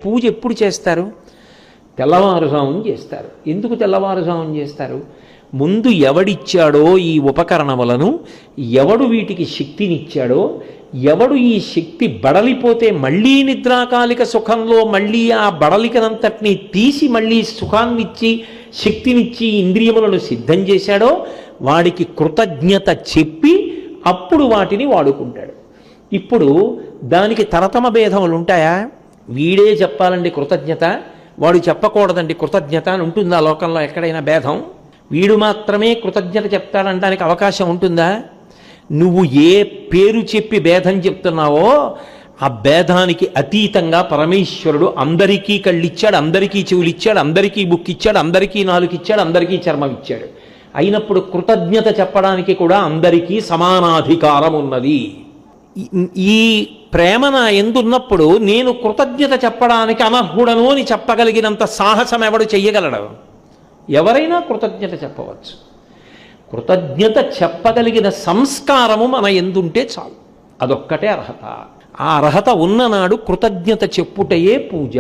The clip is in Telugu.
పూజ ఎప్పుడు చేస్తారు? తెల్లవారుజామున చేస్తారు. ఎందుకు తెల్లవారుజామున చేస్తారు? ముందు ఎవడిచ్చాడో ఈ ఉపకరణములను, ఎవడు వీటికి శక్తినిచ్చాడో, ఎవడు ఈ శక్తి బడలిపోతే మళ్ళీ నిద్రాకాలిక సుఖంలో మళ్ళీ ఆ బడలికనంతటినీ తీసి మళ్ళీ సుఖాన్నిచ్చి శక్తినిచ్చి ఇంద్రియములను సిద్ధం చేశాడో వాడికి కృతజ్ఞత చెప్పి అప్పుడు వాటిని వాడుకుంటాడు. ఇప్పుడు దానికి తరతమ భేదములు ఉంటాయా? వీడే చెప్పాలండి కృతజ్ఞత, వాడు చెప్పకూడదండి కృతజ్ఞత అని ఉంటుందా లోకంలో ఎక్కడైనా భేదం? వీడు మాత్రమే కృతజ్ఞత చెప్తాడనడానికి అవకాశం ఉంటుందా? నువ్వు ఏ పేరు చెప్పి భేదం చెప్తున్నావో ఆ భేదానికి అతీతంగా పరమేశ్వరుడు అందరికీ కళ్ళిచ్చాడు, అందరికీ చెవులిచ్చాడు, అందరికీ బుక్కిచ్చాడు, అందరికీ నాలుగిచ్చాడు, అందరికీ చర్మం ఇచ్చాడు. అయినప్పుడు కృతజ్ఞత చెప్పడానికి కూడా అందరికీ సమానాధికారం ఉన్నది. ఈ ప్రేమ నా ఎందున్నప్పుడు నేను కృతజ్ఞత చెప్పడానికి అనర్హుడను అని చెప్పగలిగినంత సాహసం ఎవడు చెయ్యగలడు? ఎవరైనా కృతజ్ఞత చెప్పవచ్చు. కృతజ్ఞత చెప్పగలిగిన సంస్కారము మన ఎందుంటే చాలు, అదొక్కటే అర్హత. ఆ అర్హత ఉన్ననాడు కృతజ్ఞత చెప్పుటయే పూజ.